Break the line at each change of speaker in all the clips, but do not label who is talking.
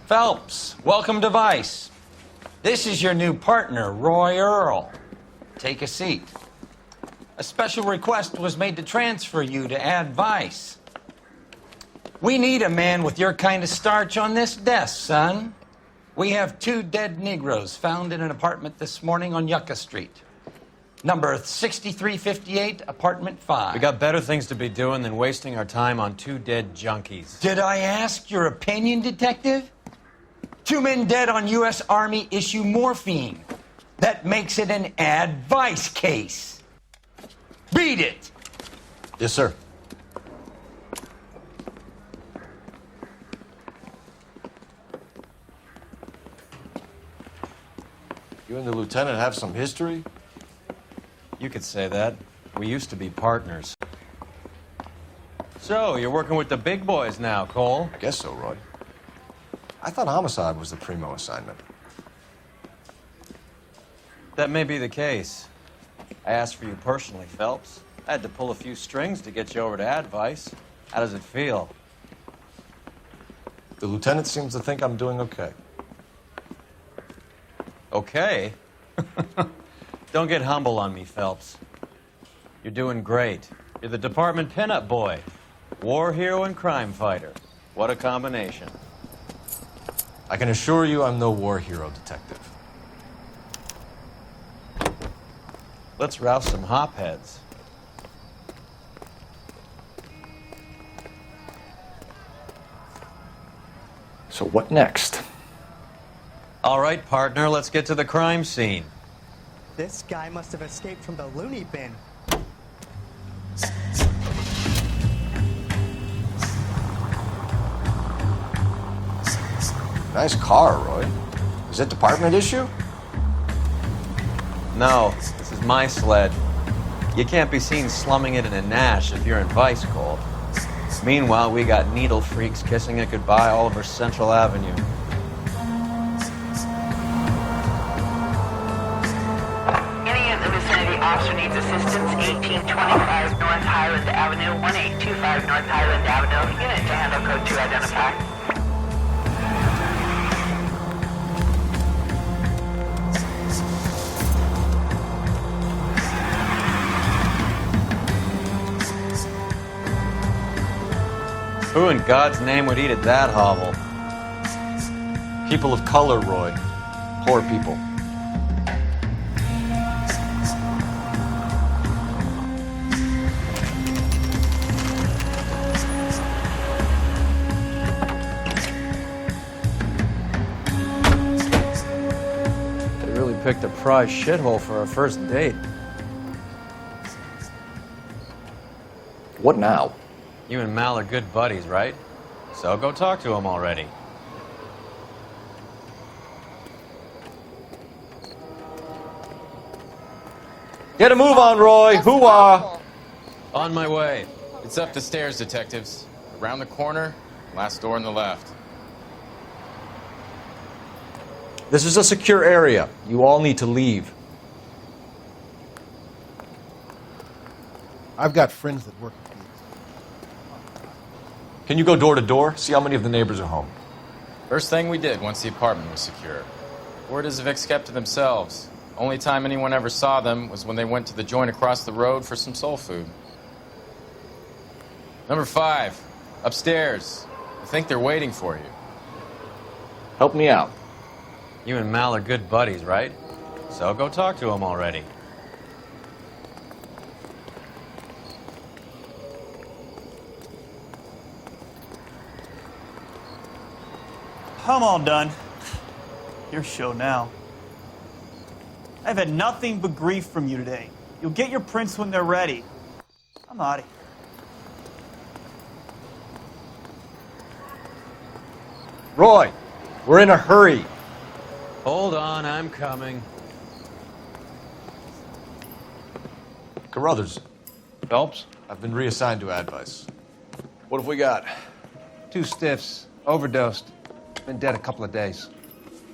Phelps, welcome to Vice. This is your new partner, Roy Earl. Take a seat. A special request was made to transfer you to Ad Vice. We need a man with your kind of starch on this desk, son. We have 2 dead Negroes found in an apartment this morning on Yucca Street. Number 6358, apartment 5.
We got better things to be doing than wasting our time on 2 dead junkies.
Did I ask your opinion, detective? 2 men dead on U.S. Army issue morphine. That makes it an Ad Vice case. Beat it!
Yes, sir. You and the lieutenant have some history?
You could say that. We used to be partners. So, you're working with the big boys now, Cole?
I guess so, Roy. I thought homicide was the primo assignment.
That may be the case. I asked for you personally, Phelps. I had to pull a few strings to get you over to Ad Vice. How does it feel?
The lieutenant seems to think I'm doing okay.
Okay? Don't get humble on me, Phelps. You're doing great. You're the department pinup boy. War hero and crime fighter. What a combination.
I can assure you I'm no war hero, detective.
Let's rouse some hopheads.
So what next?
All right, partner, let's get to the crime scene.
This guy must have escaped from the loony bin.
Nice car, Roy. Is it department issue?
No, this is my sled. You can't be seen slumming it in a Nash if you're in Vice, Cole. Meanwhile, we got needle freaks kissing it goodbye all over Central Avenue.
Any in the vicinity officer needs assistance, 1825 North Highland Avenue, 1825 North Highland Avenue. Unit to handle code 2 identify.
Who in God's name would eat at that hovel?
People of color, Roy. Poor people.
They really picked a prize shithole for our first date.
What now?
You and Mal are good buddies, right? So go talk to him already.
Get a move on, Roy. Hoo-ah.
On my way.
It's up the stairs, detectives. Around the corner, last door on the left.
This is a secure area. You all need to leave.
I've got friends that work with these.
Can you go door to door? See how many of the neighbors are home.
First thing we did once the apartment was secure. Word is the Vics kept to themselves. Only time anyone ever saw them was when they went to the joint across the road for some soul food. Number 5, upstairs. I think they're waiting for you.
Help me out.
You and Mal are good buddies, right? So go talk to him already.
I'm all done. Your show now. I've had nothing but grief from you today. You'll get your prints when they're ready. I'm out of here.
Roy, we're in a hurry.
Hold on, I'm coming.
Carruthers,
Phelps?
I've been reassigned to Ad Vice.
What have we got? 2 stiffs, overdosed. Been dead a couple of days.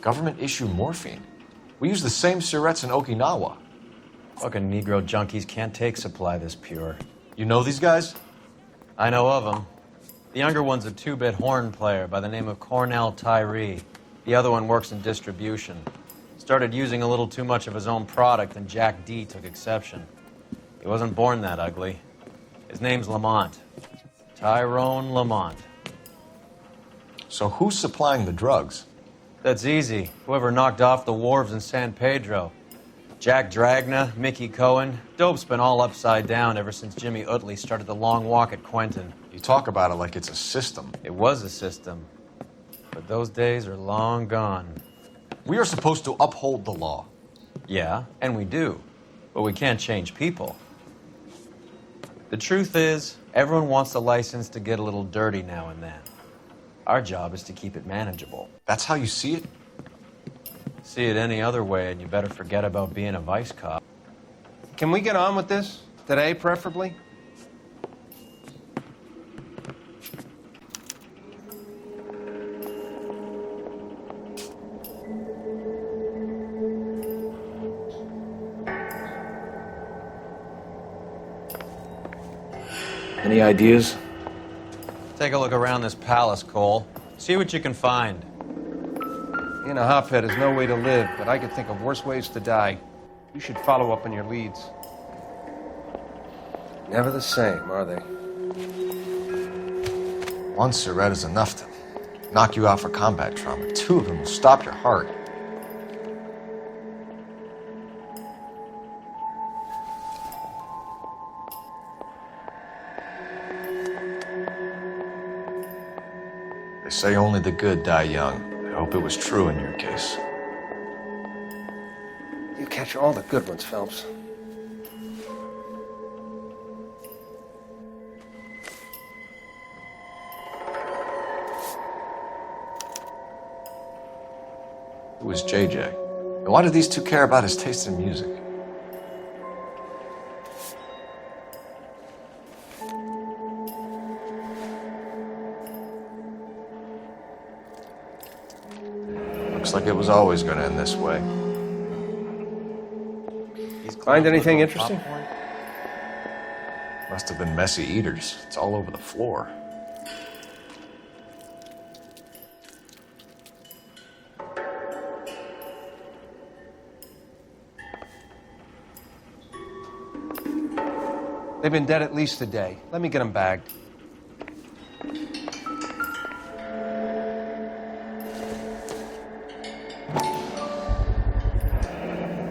Government issue morphine. We use the same cigarettes in Okinawa.
Fucking Negro junkies can't take supply this pure.
You know these guys?
I know of them. The younger one's a two-bit horn player by the name of Cornell Tyree. The other one works in distribution. Started using a little too much of his own product, and Jack D took exception. He wasn't born that ugly. His name's Lamont. Tyrone Lamont.
So who's supplying the drugs?
That's easy. Whoever knocked off the wharves in San Pedro. Jack Dragna, Mickey Cohen. Dope's been all upside down ever since Jimmy Utley started the long walk at Quentin.
You talk about it like it's a system.
It was a system. But those days are long gone.
We are supposed to uphold the law.
Yeah, and we do. But we can't change people. The truth is, everyone wants a license to get a little dirty now and then. Our job is to keep it manageable.
That's how you see it?
See it any other way, and you better forget about being a vice cop.
Can we get on with this? Today, preferably?
Any ideas?
Take a look around this palace, Cole. See what you can find.
Being a hophead is no way to live, but I could think of worse ways to die. You should follow up on your leads. Never the same, are they?
One cigarette is enough to knock you out for combat trauma. Two of them will stop your heart. They say only the good die young. I hope it was true in your case.
You catch all the good ones, Phelps.
Who was JJ? And why do these two care about his taste in music? Looks like it was always going to end this way.
Find anything interesting?
Must have been messy eaters. It's all over the floor.
They've been dead at least a day. Let me get them bagged.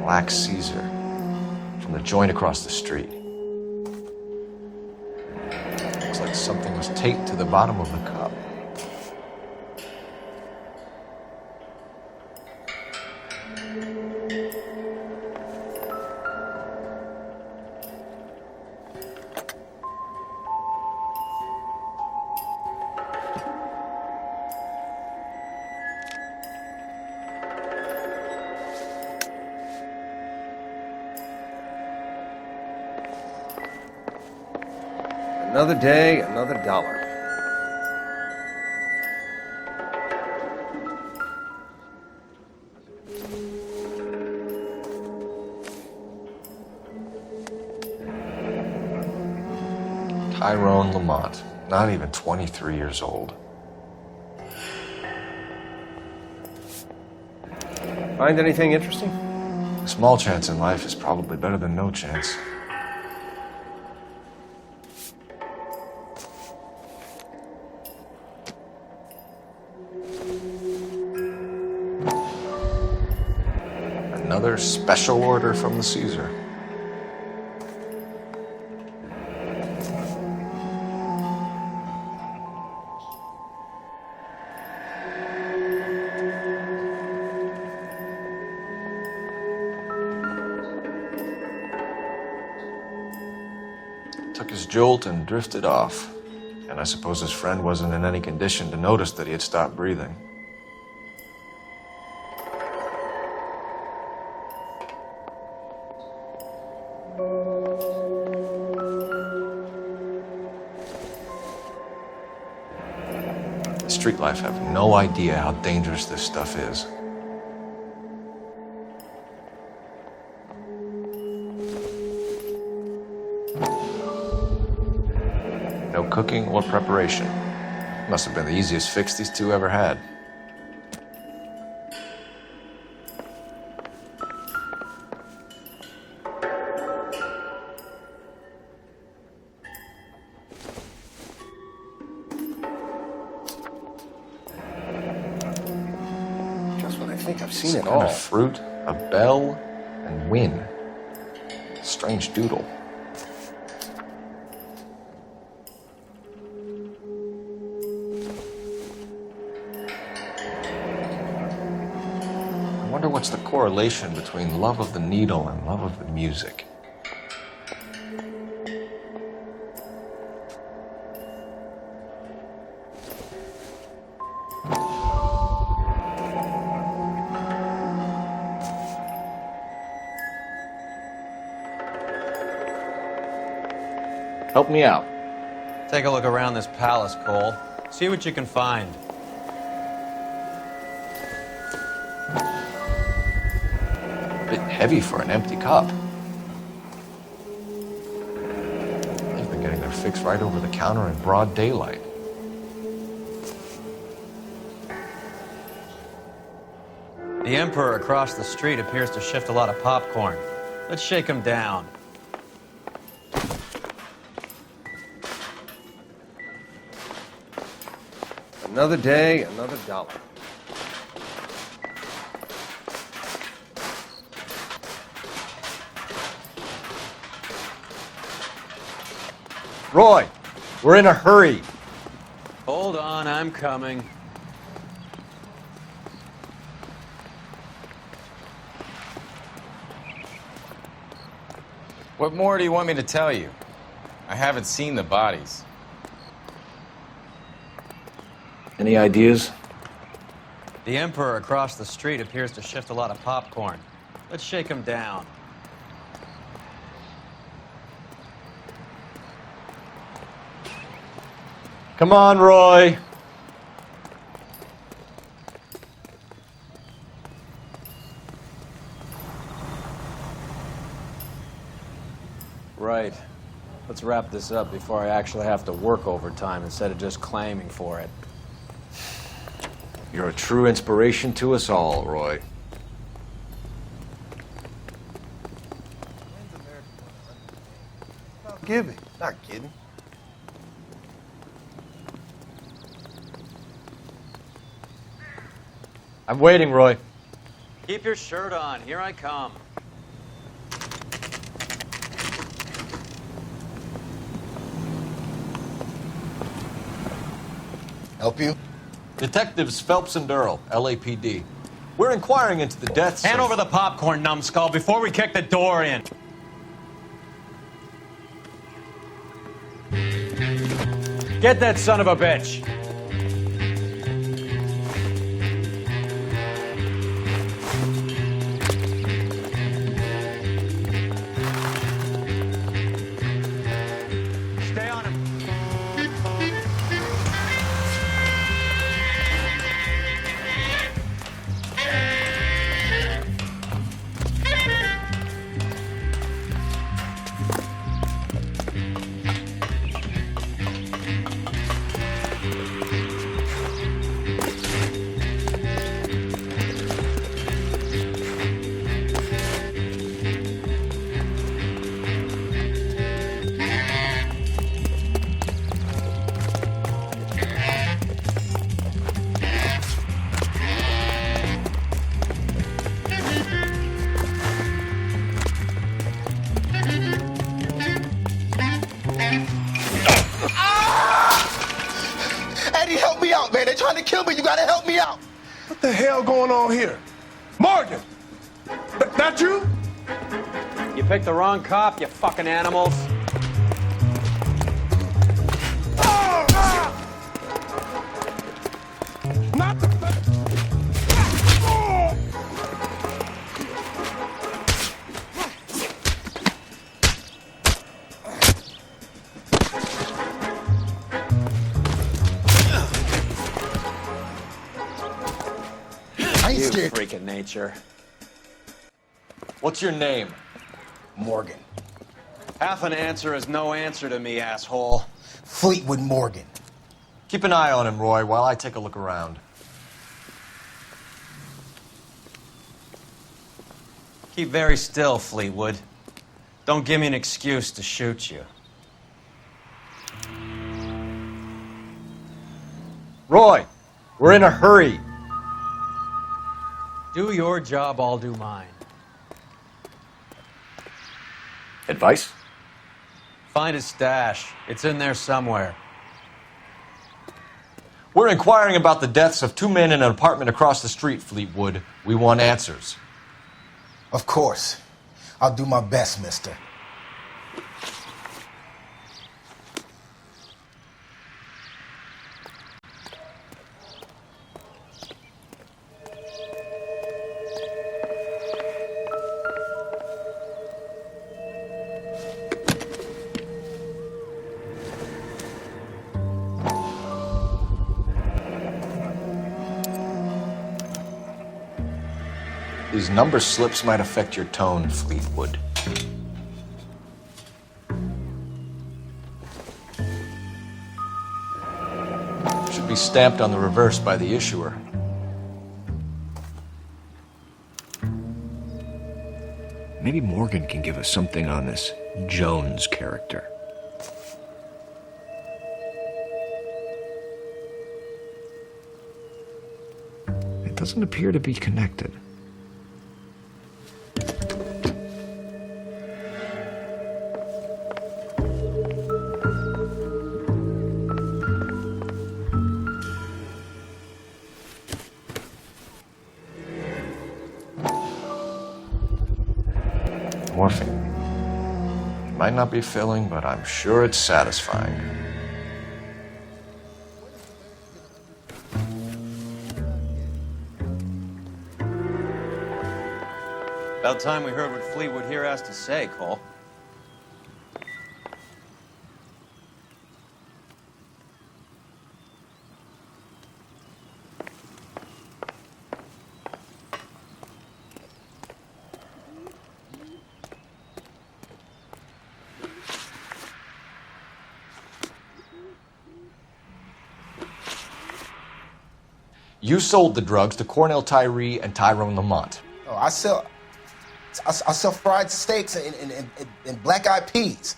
Black Caesar. From the joint across the street. Looks like something was taped to the bottom of the cup.
Another day, another dollar.
Tyrone Lamont, not even 23 years old.
Find anything interesting?
A small chance in life is probably better than no chance. Another special order from the Caesar. Took his jolt and drifted off. And I suppose his friend wasn't in any condition to notice that he had stopped breathing. Street life have no idea how dangerous this stuff is. No cooking or preparation. Must have been the easiest fix these two ever had.
Just when I think I've seen
Some
it
kind
all.
of fruit, a bell, and win. Strange doodle. I wonder what's the correlation between love of the needle and love of the music. Help me out.
Take a look around this palace, Cole. See what you can find.
A bit heavy for an empty cup. They've been getting their fix right over the counter in broad daylight.
The Emperor across the street appears to shift a lot of popcorn. Let's shake him down.
Another day, another dollar. Roy, we're in a hurry.
Hold on, I'm coming.
What more do you want me to tell you? I haven't seen the bodies.
Any ideas?
The Emperor across the street appears to shift a lot of popcorn. Let's shake him down.
Come on, Roy.
Right. Let's wrap this up before I actually have to work overtime instead of just claiming for it.
You're a true inspiration to us all, Roy.
Giving, not kidding.
I'm waiting, Roy.
Keep your shirt on. Here I come.
Help you? Detectives Phelps and Durrell, LAPD. We're inquiring into the deaths
Hand
of...
over the popcorn, numbskull, before we kick the door in. Get that son of a bitch. Stay on him.
Eddie, help me out, man. They're trying to kill me. You gotta help me out.
What the hell going on here? Morgan! That you?
You picked the wrong cop, you fucking animals.
Not the...
I ain't
You
scared.
freak of nature.
What's your name?
Morgan.
Half an answer is no answer to me, asshole.
Fleetwood Morgan.
Keep an eye on him, Roy, while I take a look around.
Keep very still, Fleetwood. Don't give me an excuse to shoot you.
Roy, we're in a hurry.
Do your job, I'll do mine.
Advice?
Find his stash. It's in there somewhere.
We're inquiring about the deaths of 2 men in an apartment across the street, Fleetwood. We want answers.
Of course. I'll do my best, mister.
These number slips might affect your tone, Fleetwood. Should be stamped on the reverse by the issuer.
Maybe Morgan can give us something on this Jones character. It doesn't appear to be connected.
Morphine. Might not be filling, but I'm sure it's satisfying.
About time we heard what Fleetwood here has to say, Cole.
You sold the drugs to Cornell Tyree and Tyrone Lamont.
Oh, I sell fried steaks and black-eyed peas.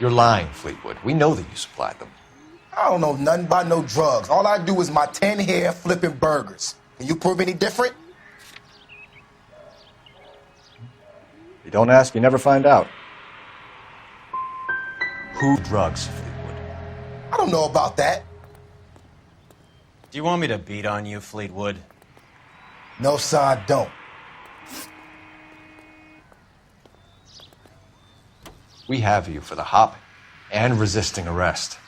You're lying, Fleetwood. We know that you supplied them.
I don't know nothing about no drugs. All I do is my 10 hair flipping burgers. Can you prove any different?
You don't ask, you never find out. Who drugs, Fleetwood?
I don't know about that.
Do you want me to beat on you, Fleetwood?
No, sir, I don't.
We have you for the hop and resisting arrest.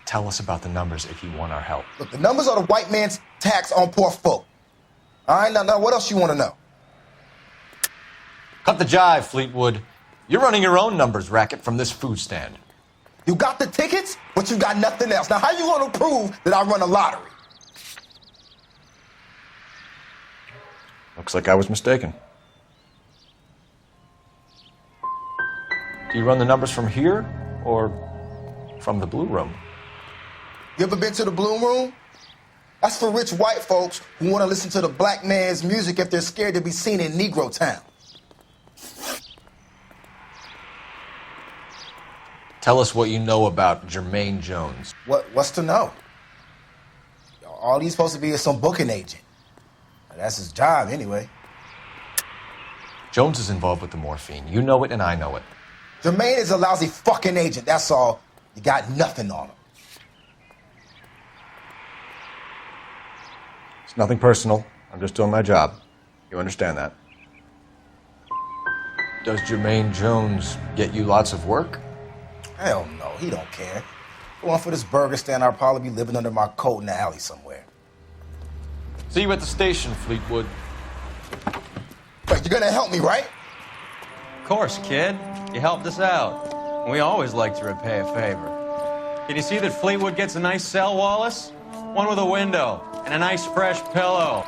Tell us about the numbers if you want our help.
Look, the numbers are the white man's tax on poor folk. All right, now what else you want to know?
Cut the jive, Fleetwood. You're running your own numbers racket from this food stand.
You got the tickets, but you got nothing else. Now, how you going to prove that I run a lottery?
Looks like I was mistaken. Do you run the numbers from here or from the Blue Room?
You ever been to the Blue Room? That's for rich white folks who want to listen to the black man's music if they're scared to be seen in Negro Town.
Tell us what you know about Jermaine Jones.
What's to know? All he's supposed to be is some booking agent. That's his job, anyway.
Jones is involved with the morphine. You know it and I know it.
Jermaine is a lousy fucking agent, that's all. You got nothing on him.
It's nothing personal. I'm just doing my job. You understand that? Does Jermaine Jones get you lots of work?
Hell no, he don't care. Going for this burger stand, I'll probably be living under my coat in the alley somewhere.
See you at the station, Fleetwood.
Wait, you're gonna help me, right?
Of course, kid. You helped us out. We always like to repay a favor. Can you see that Fleetwood gets a nice cell, Wallace? One with a window and a nice fresh pillow.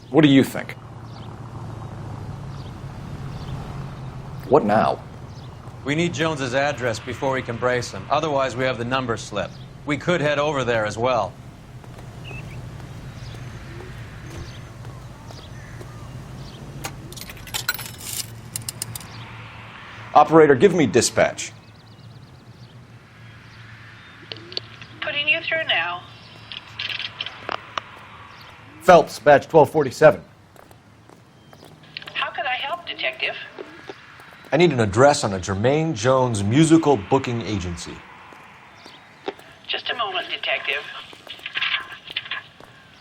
What do you think? What now?
We need Jones's address before we can brace him. Otherwise, we have the number slip. We could head over there as well.
Operator, give me dispatch.
Putting you through now.
Phelps, badge 1247.
How could I help, Detective?
I need an address on a Jermaine Jones musical booking agency.
Just a moment, Detective.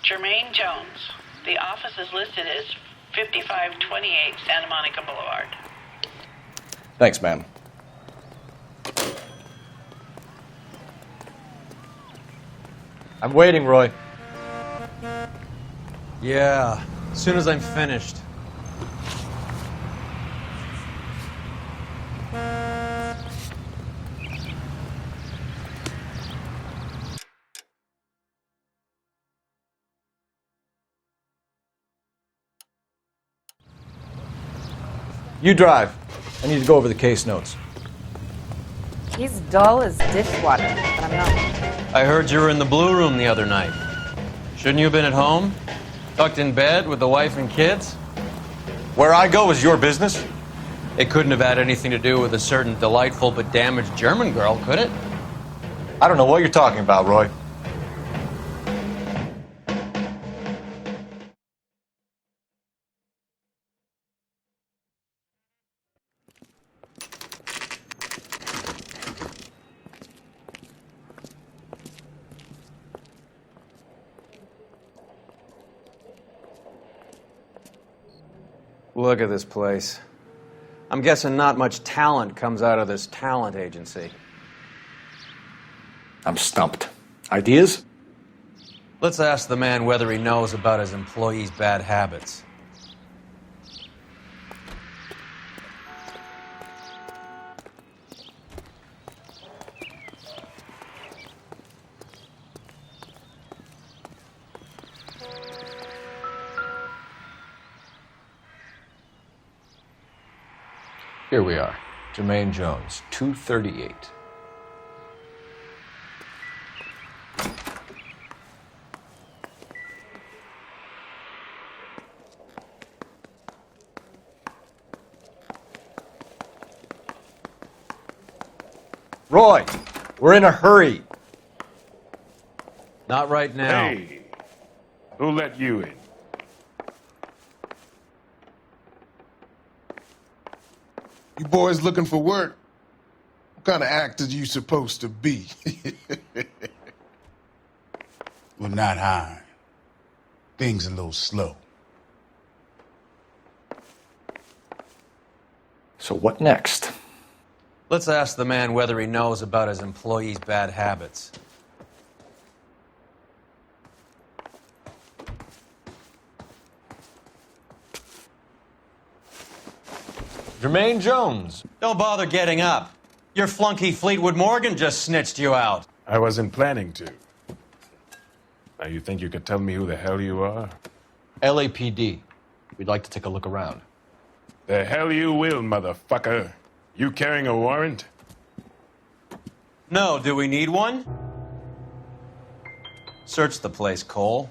Jermaine Jones. The office is listed as 5528 Santa Monica Boulevard.
Thanks, ma'am. I'm waiting, Roy.
Yeah, as soon as I'm finished.
You drive. I need to go over the case notes.
He's dull as dishwater, but I'm not.
I heard you were in the Blue Room the other night. Shouldn't you have been at home? Tucked in bed with the wife and kids?
Where I go is your business?
It couldn't have had anything to do with a certain delightful but damaged German girl, could it?
I don't know what you're talking about, Roy.
Look at this place. I'm guessing not much talent comes out of this talent agency.
I'm stumped. Ideas?
Let's ask the man whether he knows about his employees' bad habits.
Here we are. Jermaine Jones, 238. Roy, we're in a hurry.
Not right now.
Hey, who let you in? You boys looking for work? What kind of actors you supposed to be?
Well, not hiring. Things a little slow.
So what next?
Let's ask the man whether he knows about his employees' bad habits.
Jermaine Jones.
Don't bother getting up. Your flunky Fleetwood Morgan just snitched you out.
I wasn't planning to. Now you think you could tell me who the hell you are?
LAPD. We'd like to take a look around.
The hell you will, motherfucker. You carrying a warrant?
No, do we need one? Search the place, Cole.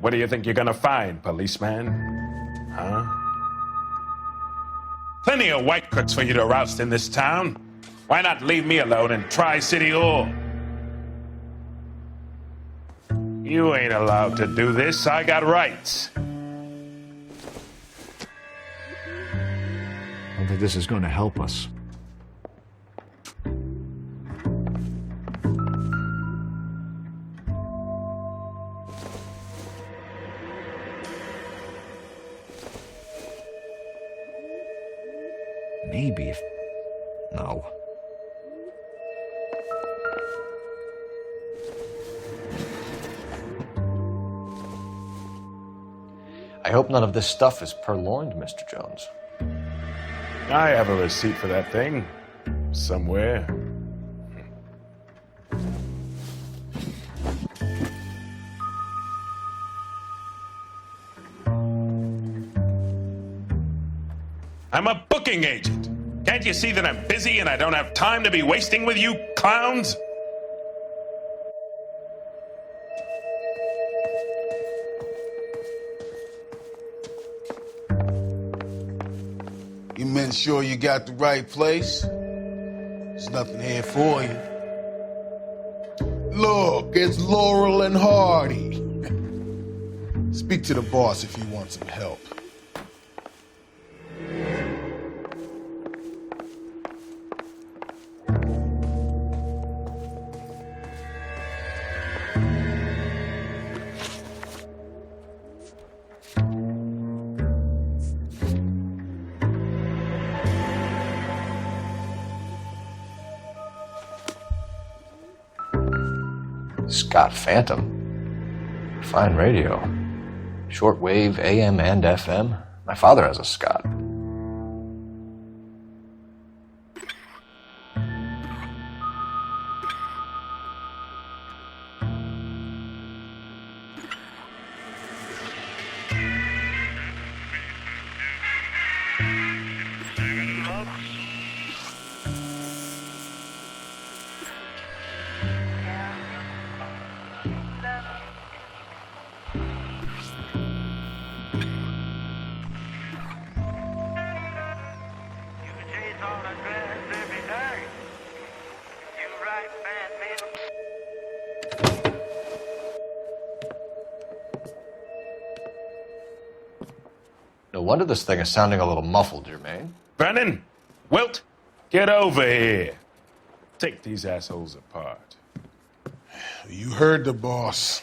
What do you think you're gonna find, policeman? Huh? Plenty of white cooks for you to roust in this town. Why not leave me alone in Tri-City Hall? You ain't allowed to do this. I got rights.
I don't think this is going to help us. Maybe if... No.
I hope none of this stuff is purloined, Mr. Jones.
I have a receipt for that thing. Somewhere.
I'm a booking agent. Can't you see that I'm busy and I don't have time to be wasting with you clowns?
You men sure you got the right place? There's nothing here for you. Look, it's Laurel and Hardy. Speak to the boss if you want some help.
Scott Phantom. Fine radio. Shortwave, AM and FM. My father has a Scott. No wonder this thing is sounding a little muffled, Jermaine.
Brennan, Wilt, get over here. Take these assholes apart.
You heard the boss.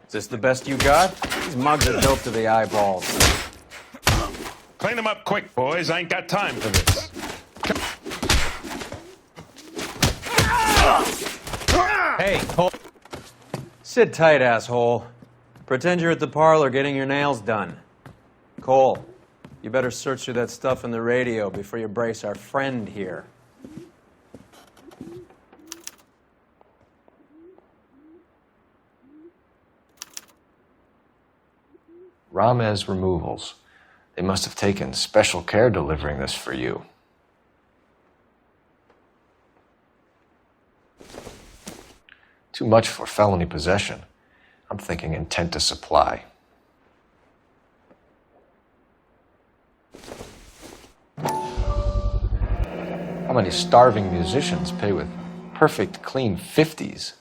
Is this the best you got? These mugs are dope to the eyeballs.
Clean them up quick, boys. I ain't got time for this.
Hey, Cole. Sit tight, asshole. Pretend you're at the parlor getting your nails done. Cole, you better search through that stuff in the radio before you brace our friend here.
Ramez Removals. They must have taken special care delivering this for you. Too much for felony possession. I'm thinking intent to supply. How many starving musicians pay with perfect, clean 50s?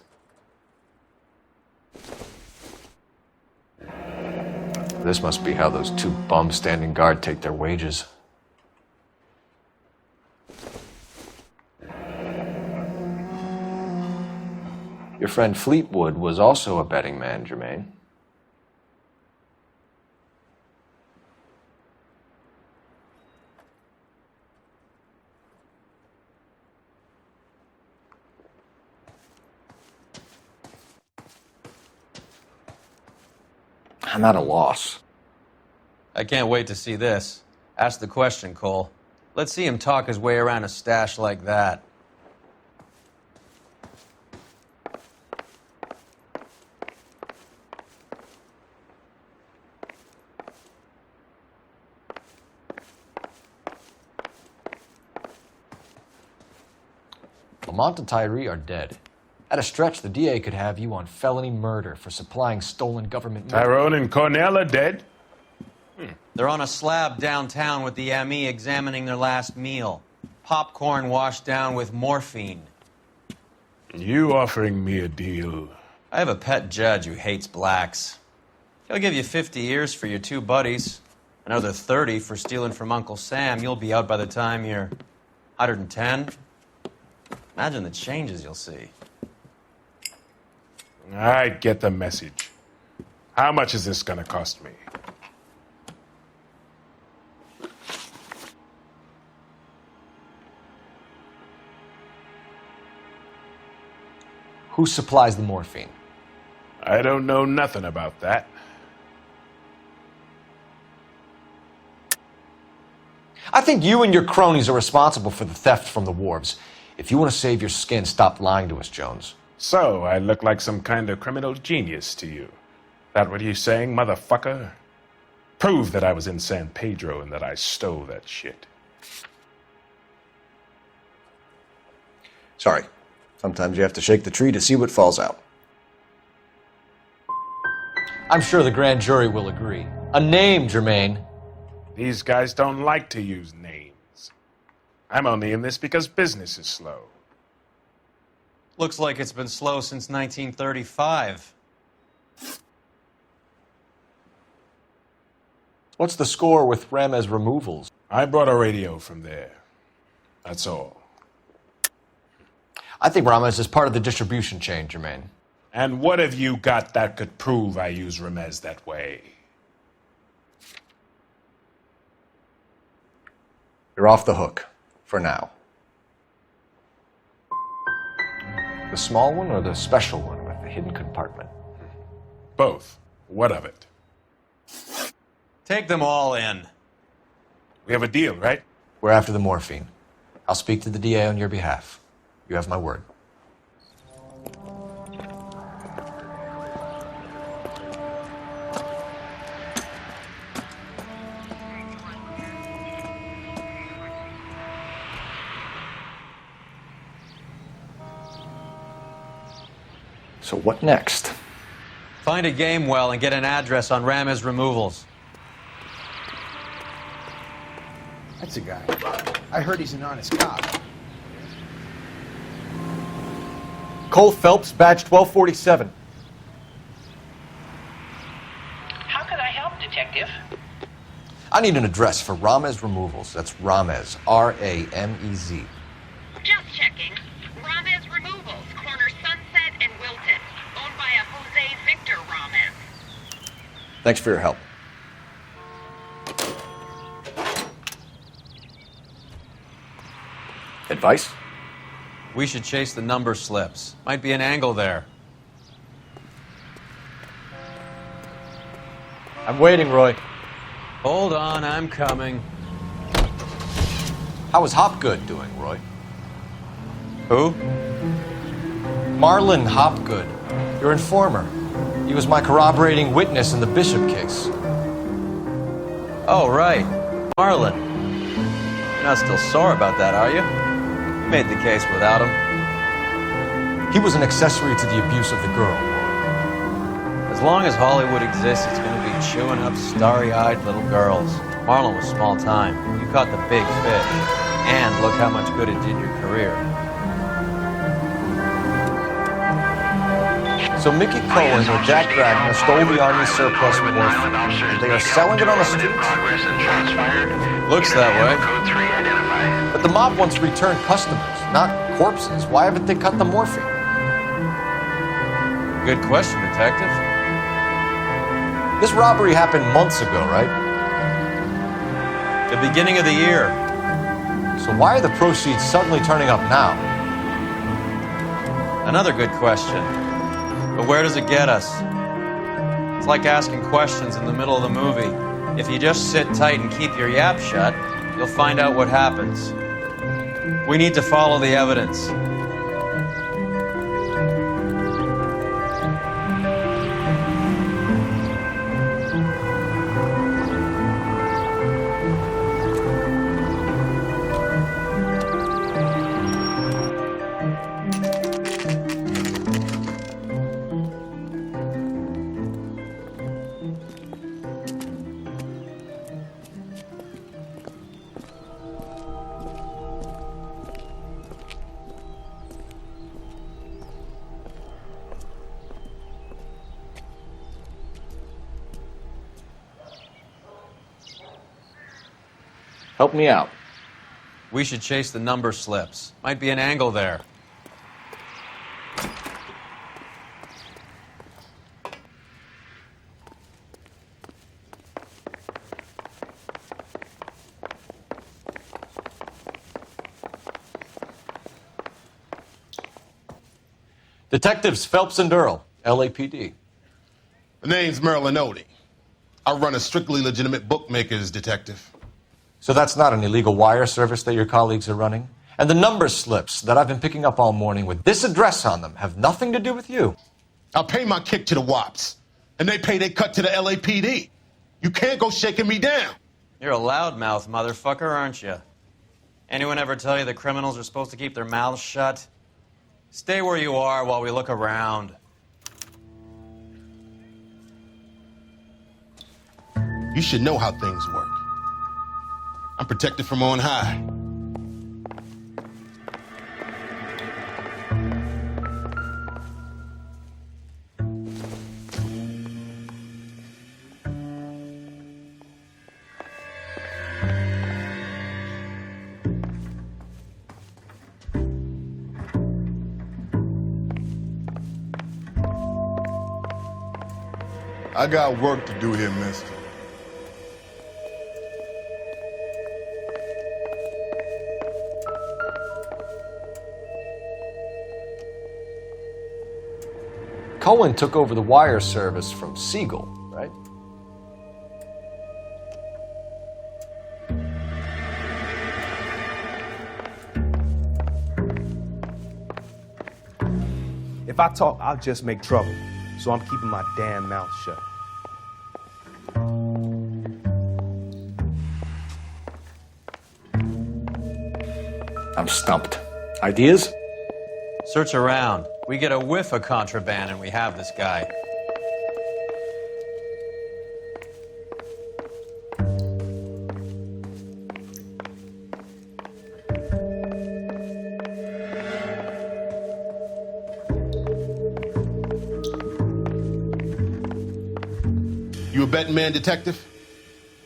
This must be how those two bums standing guard take their wages. Your friend Fleetwood was also a betting man, Jermaine. I'm at a loss.
I can't wait to see this. Ask the question, Cole. Let's see him talk his way around a stash like that.
Lamont and Tyree are dead. At a stretch, the DA could have you on felony murder for supplying stolen government money.
Tyrone and Cornell are dead?
They're on a slab downtown with the ME examining their last meal. Popcorn washed down with morphine.
You offering me a deal?
I have a pet judge who hates blacks. He'll give you 50 years for your two buddies. Another 30 for stealing from Uncle Sam. You'll be out by the time you're 110. Imagine the changes you'll see.
I get the message. How much is this gonna cost me?
Who supplies the morphine?
I don't know nothing about that.
I think you and your cronies are responsible for the theft from the wharves. If you want to save your skin, stop lying to us, Jones.
So, I look like some kind of criminal genius to you. That what you saying, motherfucker? Prove that I was in San Pedro and that I stole that shit.
Sorry. Sometimes you have to shake the tree to see what falls out. I'm sure the grand jury will agree. A name, Jermaine.
These guys don't like to use names. I'm only in this because business is slow.
Looks like it's been slow since 1935.
What's the score with Ramez removals?
I brought a radio from there. That's all.
I think Ramez is part of the distribution chain, Jermaine.
And what have you got that could prove I use Ramez that way?
You're off the hook. For now. The small one or the special one with the hidden compartment?
Both. What of it?
Take them all in.
We have a deal, right?
We're after the morphine. I'll speak to the DA on your behalf. You have my word. So what next?
Find a game well and get an address on Ramez removals.
That's a guy. I heard he's an honest cop.
Cole Phelps, badge 1247.
How can I help, Detective?
I need an address for Ramez Removals. That's Ramez, R-A-M-E-Z.
Just checking. Ramez Removals, corner Sunset and Wilton. Owned by a Jose Victor Ramez.
Thanks for your help. Advice?
We should chase the number slips. Might be an angle there.
I'm waiting, Roy.
Hold on, I'm coming.
How is Hopgood doing, Roy?
Who?
Marlon Hopgood, your informer. He was my corroborating witness in the Bishop case.
Oh, right. Marlon. You're not still sore about that, are you? You made the case without him.
He was an accessory to the abuse of the girl.
As long as Hollywood exists, it's going to be chewing up starry-eyed little girls. Marlon was small time. You caught the big fish. And look how much good it did your career.
So Mickey Cohen or Jack Dragna stole the Army surplus morphine. They are selling it on the streets?
Looks that way.
But the mob wants returned customers, not corpses. Why haven't they cut the morphine?
Good question, Detective.
This robbery happened months ago, right?
The beginning of the year.
So why are the proceeds suddenly turning up now?
Another good question. But where does it get us? It's like asking questions in the middle of the movie. If you just sit tight and keep your yap shut, you'll find out what happens. We need to follow the evidence.
Help me out.
We should chase the number slips. Might be an angle there.
Detectives Phelps and Earl, LAPD.
The name's Merlin Odie. I run a strictly legitimate bookmaker's detective.
So that's not an illegal wire service that your colleagues are running? And the number slips that I've been picking up all morning with this address on them have nothing to do with you?
I'll pay my kick to the wops. and they pay their cut to the LAPD. You can't go shaking me down.
You're a loudmouth motherfucker, aren't you? Anyone ever tell you that criminals are supposed to keep their mouths shut? Stay where you are while we look around.
You should know how things work. I'm protected from on high.
I got work to do here, mister.
Cohen took over the wire service from Siegel, right?
If I talk, I'll just make trouble. So I'm keeping my damn mouth shut.
I'm stumped. Ideas?
Search around. We get a whiff of contraband and we have this guy.
You a betting man, detective?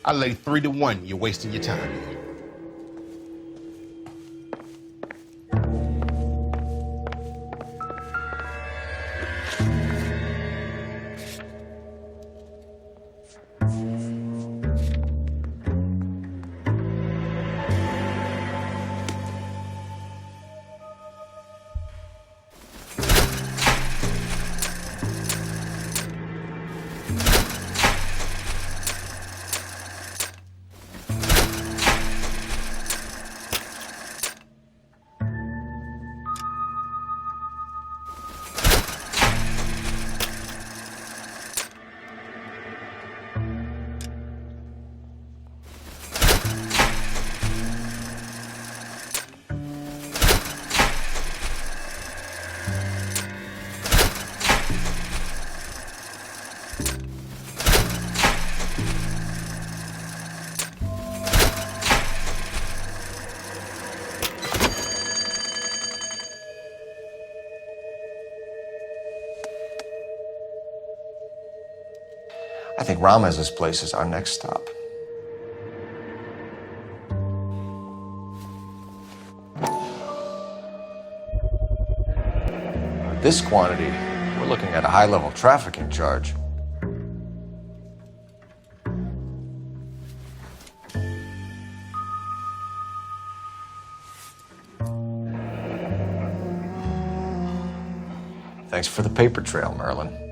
I lay 3-1 you're wasting your time here.
I think Ramez's place is our next stop. This quantity, we're looking at a high-level trafficking charge. Thanks for the paper trail, Merlin.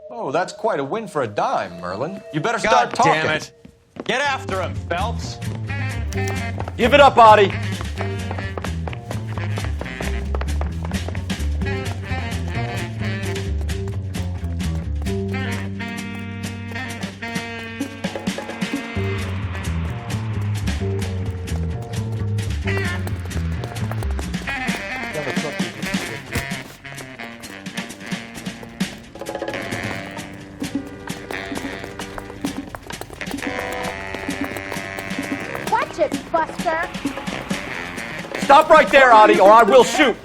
Oh, that's quite a win for a dime, Merlin. You better start
God
talking.
damn it. Get after him, Phelps.
Give it up, Audie.
Watch it, Buster.
Stop right there, Audie, or I will shoot.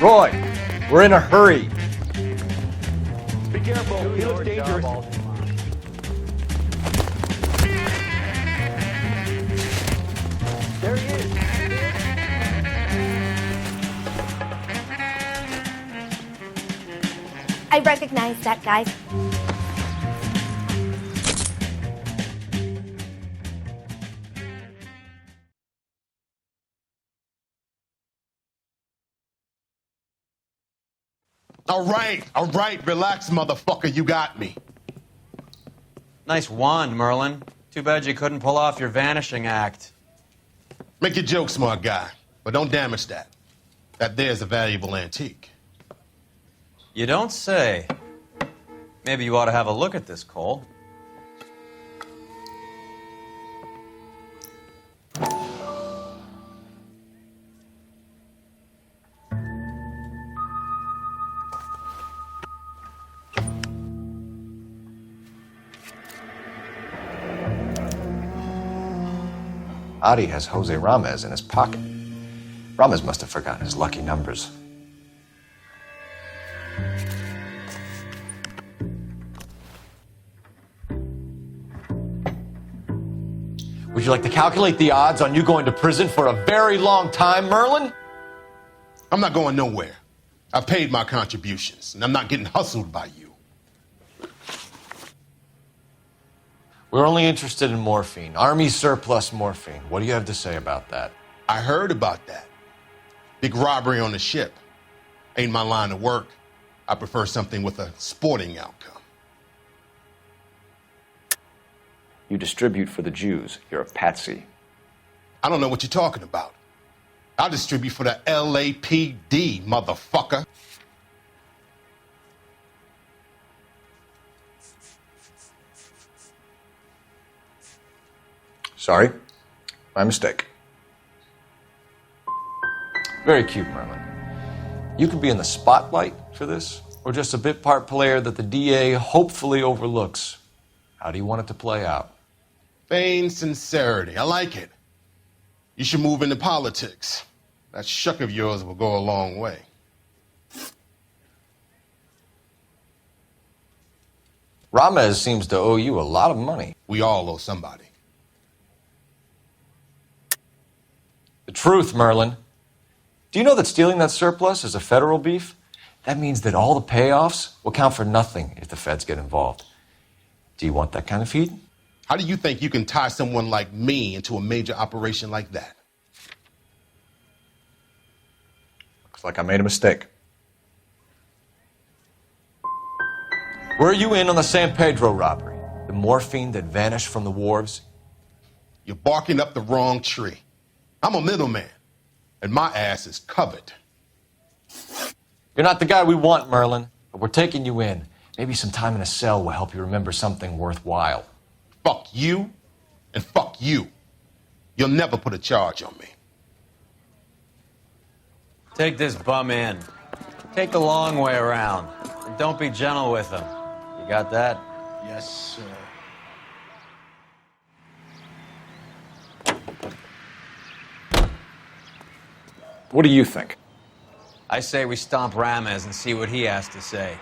Roy, we're in a hurry.
Be careful. He looks dangerous. There he is.
I recognize that guy.
All right, relax, motherfucker, you got me.
Nice wand, Merlin. Too bad you couldn't pull off your vanishing act.
Make your joke, smart guy, but don't damage that.
that there's a valuable antique.
You don't say. Maybe you ought to have a look at this, Cole.
Adi has Jose Ramez in his pocket. Ramez must have forgotten his lucky numbers. Would you like to calculate the odds on you going to prison for a very long time, Merlin?
I'm not going nowhere. I've paid my contributions, and I'm not getting hustled by you.
We're only interested in morphine. Army surplus morphine. What do you have to say about that?
I heard about that. Big robbery on the ship. Ain't my line of work. I prefer something with a sporting outcome.
You distribute for the Jews. You're a patsy.
I don't know what you're talking about. I distribute for the LAPD, motherfucker.
Sorry. My mistake. Very cute, Merlin. You could be in the spotlight for this, or just a bit part player that the DA hopefully overlooks. How do you want it to play out?
Feigned sincerity. I like it. You should move into politics. That shuck of yours will go a long way.
Ramez seems to owe you a lot of money.
We all owe somebody.
The truth, Merlin. Do you know that stealing that surplus is a federal beef? That means that all the payoffs will count for nothing if the feds get involved. Do you want that kind of feed?
How do you think you can tie someone like me into a major operation like that?
Looks like I made a mistake. Were you in on the San Pedro robbery? The morphine that vanished from the wharves?
You're barking up the wrong tree. I'm a middleman, and my ass is covered.
You're not the guy we want, Merlin, but we're taking you in. Maybe some time in a cell will help you remember something worthwhile.
Fuck you, and fuck you. You'll never put a charge on me.
Take this bum in. Take the long way around. And don't be gentle with him. You got that?
Yes, sir.
What do you think?
I say we stomp Ramez and see what he has to say.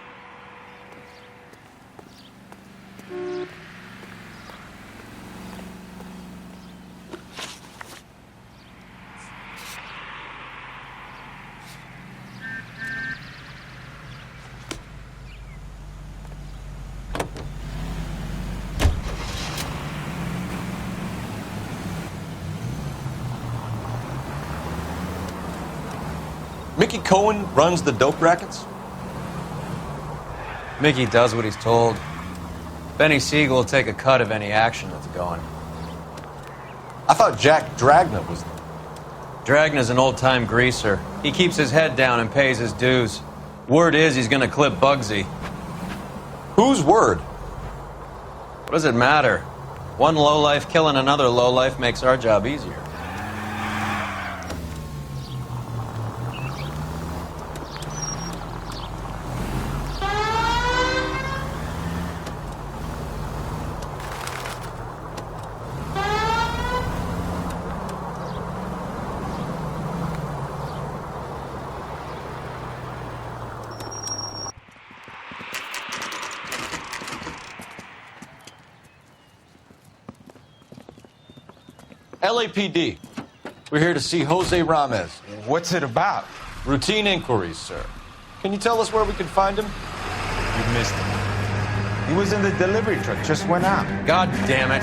Mickey Cohen runs the dope rackets?
Mickey does what he's told. Benny Siegel will take a cut of any action that's going.
I thought Jack Dragna was...
Dragna's an old-time greaser. He keeps his head down and pays his dues. Word is he's gonna clip Bugsy.
Whose word?
What does it matter? One lowlife killing another lowlife makes our job easier.
LAPD. We're here to see Jose Ramez.
What's it about?
Routine inquiries, sir. Can you tell us where we can find him?
You missed him. He was in the delivery truck, just went out.
God damn it.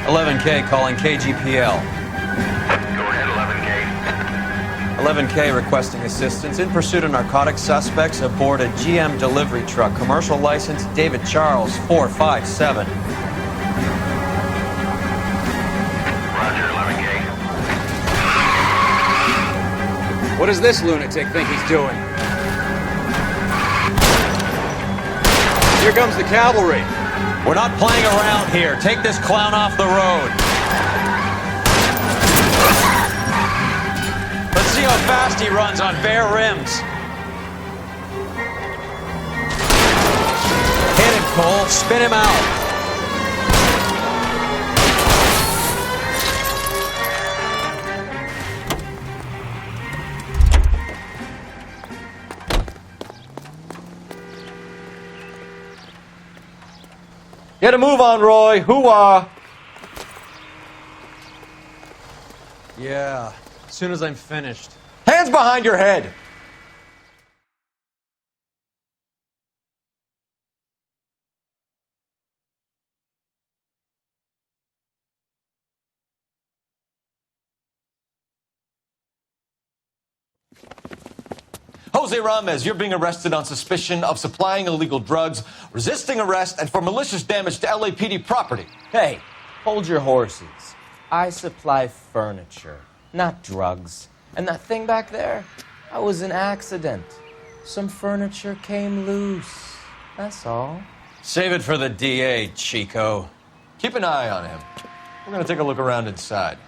11K calling KGPL.
Go ahead, 11K.
11K requesting assistance in pursuit of narcotic suspects aboard a GM delivery truck. Commercial license David Charles 457.
Roger, 11K.
What does this lunatic think he's doing? Here comes the cavalry.
We're not playing around here. Take this clown off the road. Let's see how fast he runs on bare rims. Hit him, Cole. Spin him out.
Get a move on, Roy. Hoo-ah.
Yeah, as soon as I'm finished.
Hands behind your head. Jose Ramez, you're being arrested on suspicion of supplying illegal drugs, resisting arrest, and for malicious damage to LAPD property.
Hey, hold your horses. I supply furniture, not drugs. And that thing back there, that was an accident. Some furniture came loose. That's all.
Save it for the DA, Chico.
Keep an eye on him. We're going to take a look around inside.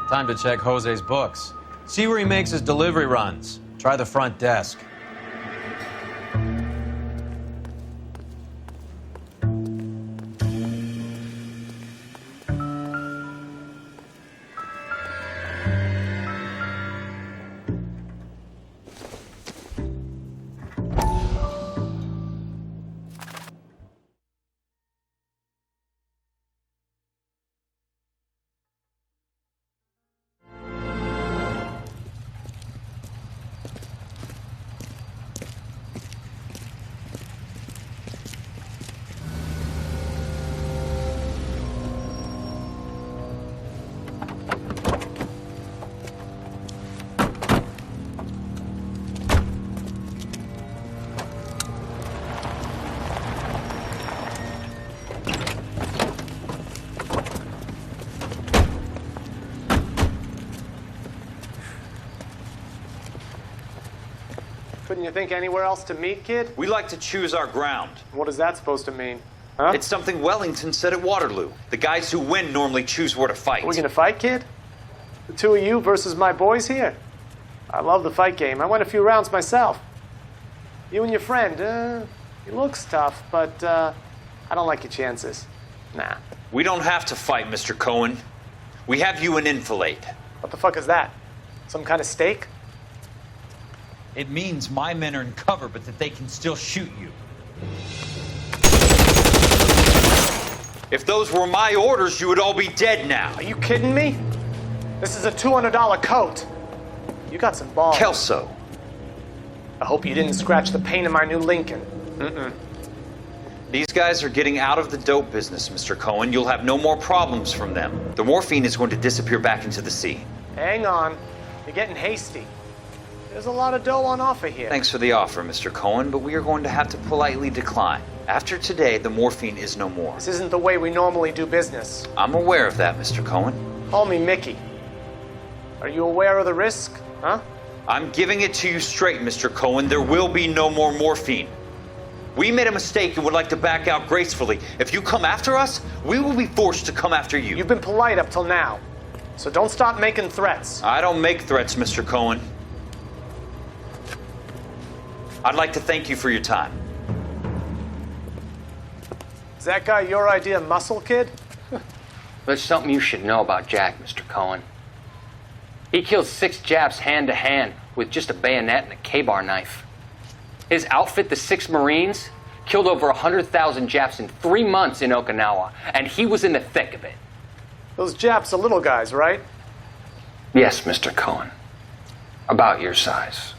Time to check Jose's books. See where he makes his delivery runs. Try the front desk.
Couldn't you think anywhere else to meet, kid?
We like to choose our ground.
What is that supposed to mean? Huh?
It's something Wellington said at Waterloo. The guys who win normally choose where to fight.
Are we gonna fight, kid? The two of you versus my boys here? I love the fight game. I went a few rounds myself. You and your friend, he looks tough, but I don't like your chances. Nah.
We don't have to fight, Mr. Cohen. We have you an enfilade.
What the fuck is that? Some kind of steak?
It means my men are in cover, but that they can still shoot you. If those were my orders, you would all be dead now.
Are you kidding me? This is a $200 coat. You got some balls.
Kelso.
I hope you didn't scratch the paint of my new Lincoln. Mm-mm.
These guys are getting out of the dope business, Mr. Cohen. You'll have no more problems from them. The morphine is going to disappear back into the sea.
Hang on. You're getting hasty. There's a lot of dough on offer here.
Thanks for the offer, Mr. Cohen, but we are going to have to politely decline. After today, the morphine is no more.
This isn't the way we normally do business.
I'm aware of that, Mr. Cohen.
Call me Mickey. Are you aware of the risk, huh?
I'm giving it to you straight, Mr. Cohen. There will be no more morphine. We made a mistake and would like to back out gracefully. If you come after us, we will be forced to come after you.
You've been polite up till now, so don't stop making threats.
I don't make threats, Mr. Cohen. I'd like to thank you for your time.
Is that guy your idea of muscle, kid?
There's something you should know about Jack, Mr. Cohen. He killed 6 Japs hand to hand with just a bayonet and a K-bar knife. His outfit, the 6 Marines, killed over 100,000 Japs in 3 months in Okinawa, and he was in the thick of it.
Those Japs are little guys, right?
Yes, Mr. Cohen. About your size.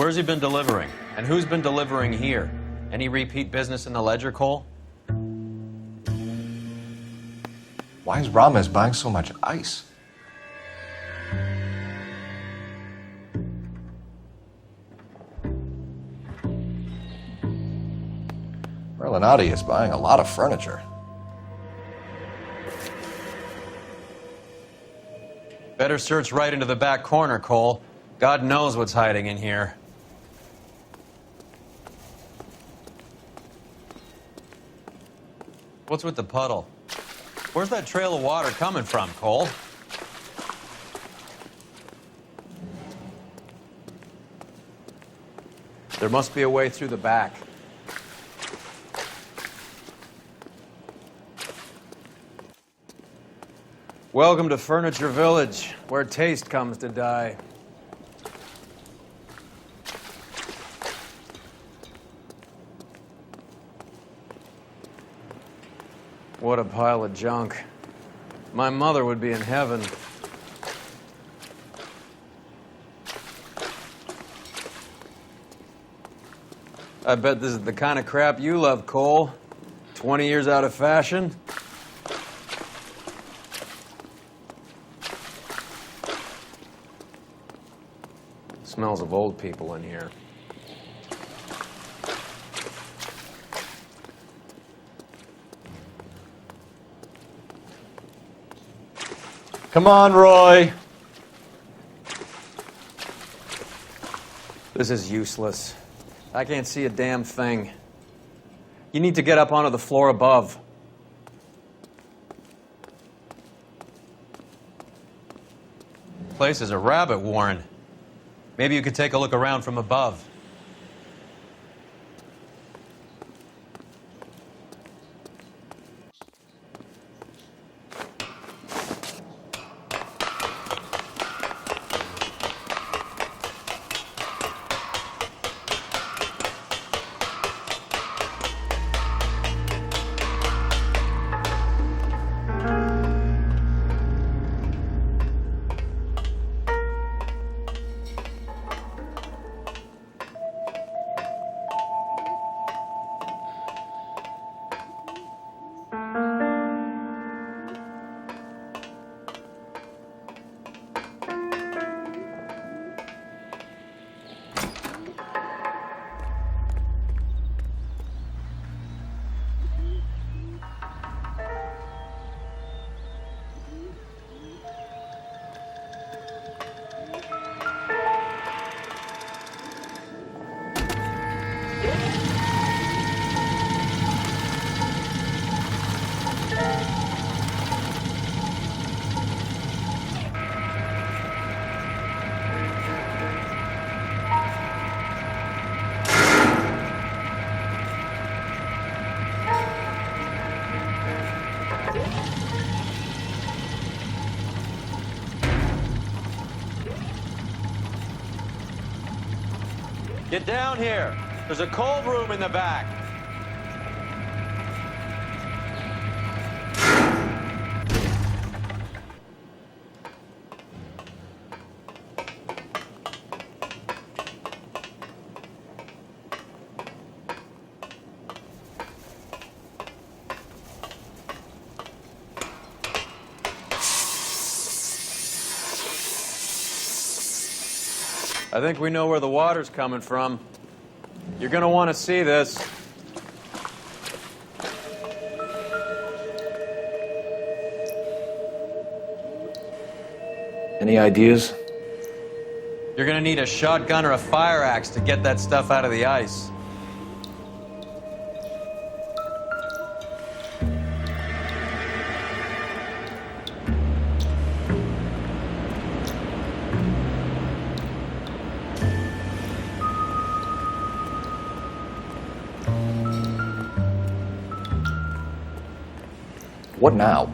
Where's he been delivering? And who's been delivering here? Any repeat business in the ledger, Cole?
Why is Ramos buying so much ice? Merlinotti is buying a lot of furniture.
Better search right into the back corner, Cole. God knows what's hiding in here. What's with the puddle? Where's that trail of water coming from, Cole?
There must be a way through the back. Welcome to Furniture Village, where taste comes to die. What a pile of junk. My mother would be in heaven. I bet this is the kind of crap you love, Cole. 20 years out of fashion. Smells of old people in here.
Come on, Roy.
This is useless. I can't see a damn thing. You need to get up onto the floor above.
Place is a rabbit warren. Maybe you could take a look around from above. Get down here. There's a cold room in the back.
I think we know where the water's coming from. You're gonna want to see this.
Any ideas?
You're gonna need a shotgun or a fire axe to get that stuff out of the ice.
What now?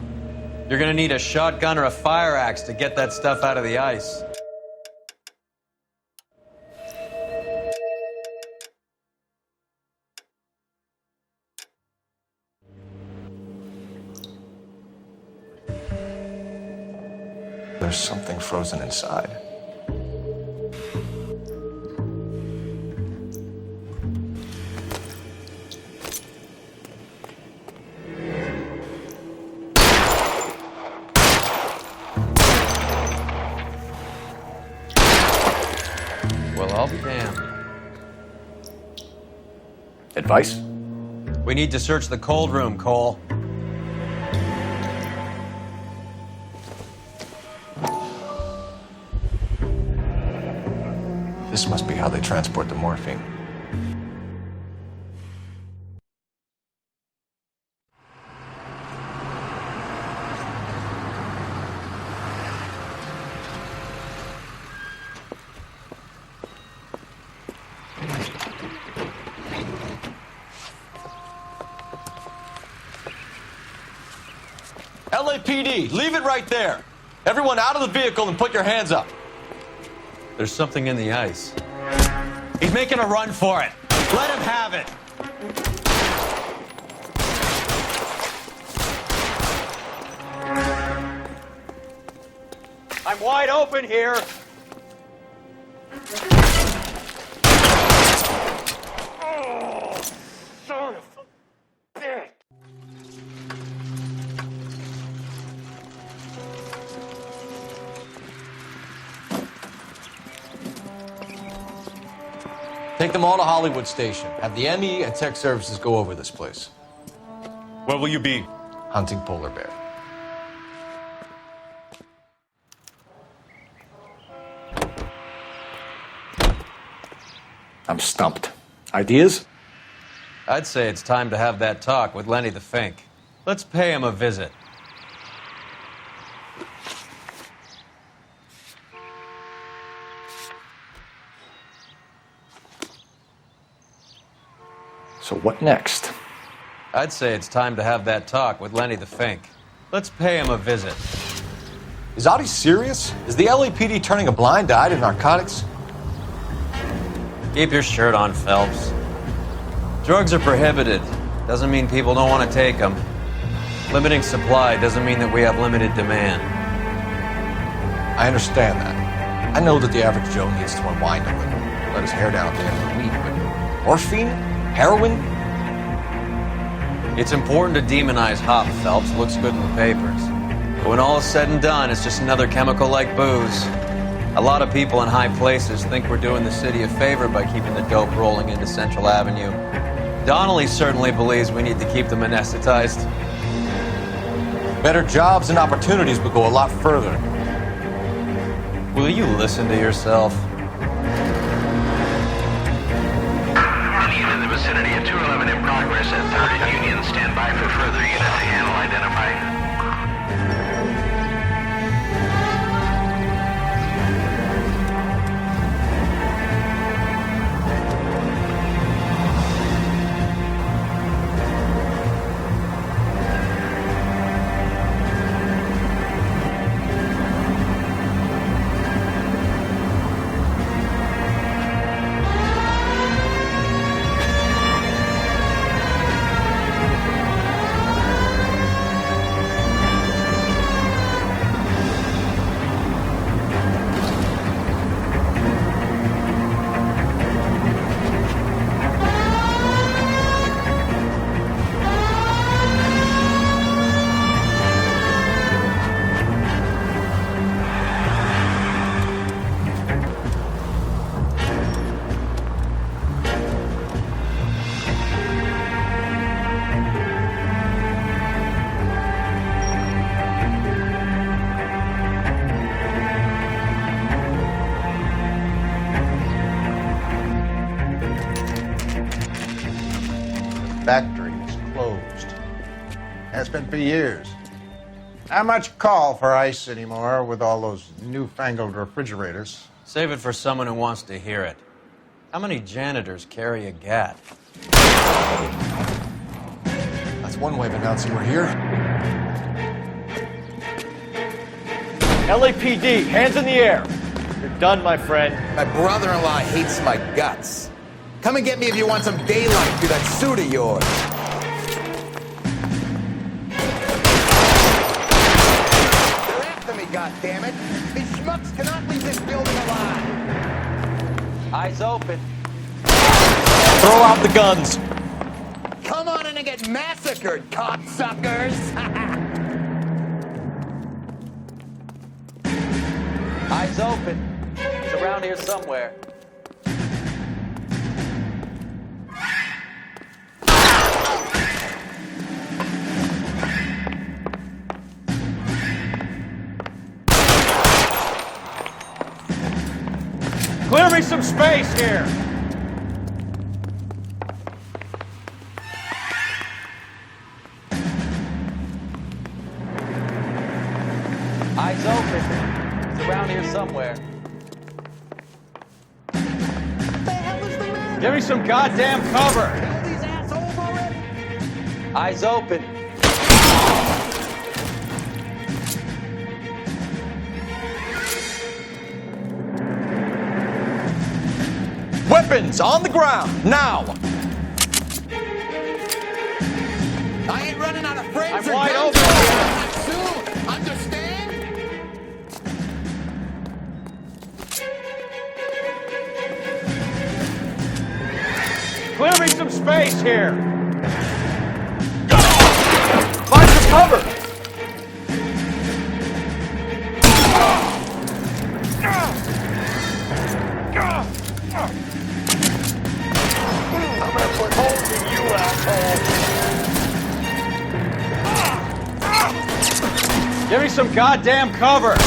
You're gonna need a shotgun or a fire axe to get that stuff out of the ice.
There's something frozen inside.
I'll be damned.
Advice?
We need to search the cold room, Cole.
This must be how they transport the morphine. LAPD, leave it right there. Everyone out of the vehicle and put your hands up.
There's something in the ice. He's making a run for it. Let him have it. I'm wide open here. Oh, son of a bitch.
Take them all to Hollywood Station. Have the ME and tech services go over this place.
Where will you be?
Hunting polar bear.
I'm stumped. Ideas?
I'd say it's time to have that talk with Lenny the Fink. Let's pay him a visit.
So what next?
I'd say it's time to have that talk with Lenny the Fink. Let's pay him a visit.
Is Audie serious? Is the LAPD turning a blind eye to narcotics?
Keep your shirt on, Phelps. Drugs are prohibited. Doesn't mean people don't want to take them. Limiting supply doesn't mean that we have limited demand.
I understand that. I know that the average Joe needs to unwind a little, let his hair down at the end of the week, but morphine? Heroin?
It's important to demonize hop, Phelps. Looks good in the papers. But when all is said and done, it's just another chemical like booze. A lot of people in high places think we're doing the city a favor by keeping the dope rolling into Central Avenue. Donnelly certainly believes we need to keep them anesthetized.
Better jobs and opportunities would go a lot further.
Will you listen to yourself?
Any in the vicinity of 211 in progress at 3rd and Union. Stand by for further unit to handle identify.
Factory is closed. Has been for years. Not much call for ice anymore with all those newfangled refrigerators.
Save it for someone who wants to hear it. How many janitors carry a gat?
That's one way of announcing we're here.
LAPD, hands in the air. You're done, my friend.
My brother-in-law hates my guts. Come and get me if you want some daylight through that suit of yours. They're after me, goddammit. These schmucks cannot leave this building alive.
Eyes open.
Throw out the guns.
Come on in and get massacred, cocksuckers.
Eyes open. It's around here somewhere.
space here!
Eyes open. It's around here somewhere.
Give me some goddamn cover!
Eyes open.
Weapons on the ground, now!
I ain't running out of frames
I'm
or
wide
guns.
open.
Soon, understand?
Clear me some space here! Find some cover! I'm gonna put holes in you, asshole! Give me some goddamn cover!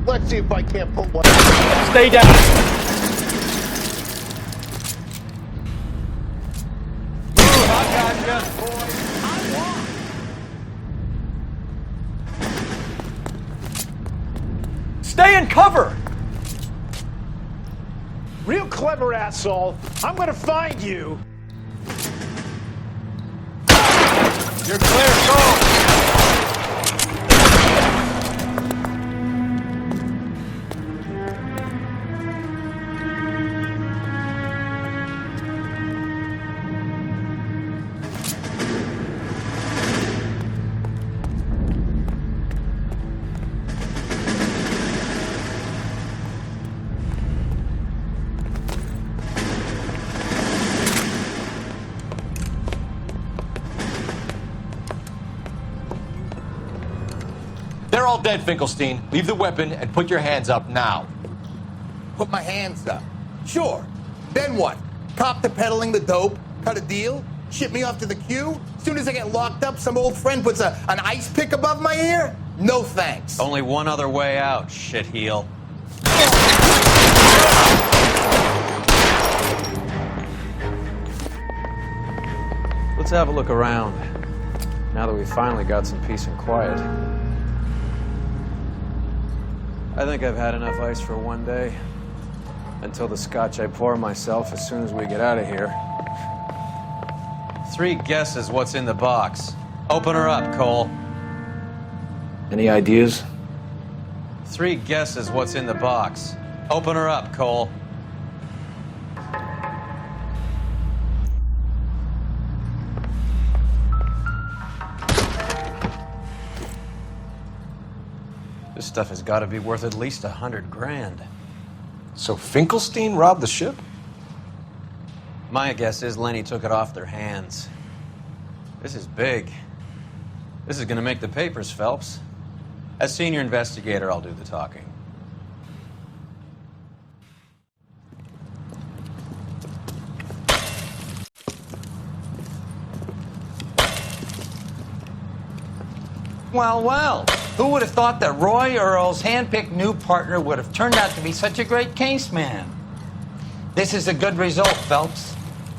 Let's see if I can't put one.
Stay down! I gotcha. Stay in cover!
Real clever, asshole. I'm gonna find you.
You're clear, Cole.
They're all dead, Finkelstein. Leave the weapon and put your hands up now.
Put my hands up. Sure. Then what? Cop to peddling the dope? Cut a deal? Ship me off to the queue? Soon as I get locked up, some old friend puts an ice pick above my ear? No thanks.
Only one other way out, shitheel.
Let's have a look around, now that we've finally got some peace and quiet. I think I've had enough ice for one day, until the scotch I pour myself as soon as we get out of here.
3 guesses what's in the box. Open her up, Cole.
Any ideas?
3 guesses what's in the box. Open her up, Cole.
This stuff has got to be worth at least $100 grand.
So Finkelstein robbed the ship?
My guess is Lenny took it off their hands.
This is big. This is going to make the papers, Phelps.
As senior investigator, I'll do the talking.
Well, well. Who would have thought that Roy Earle's hand-picked new partner would have turned out to be such a great case man? This is a good result, Phelps.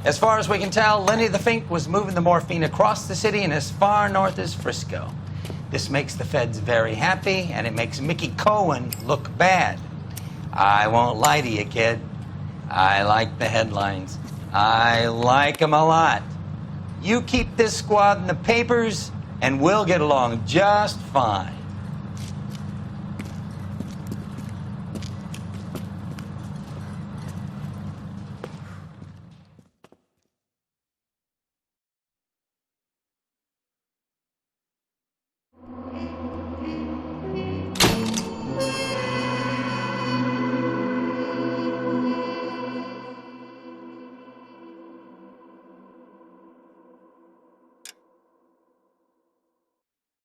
As far as we can tell, Lenny the Fink was moving the morphine across the city and as far north as Frisco. This makes the feds very happy, and it makes Mickey Cohen look bad. I won't lie to you, kid. I like the headlines. I like them a lot. You keep this squad in the papers, and we'll get along just fine.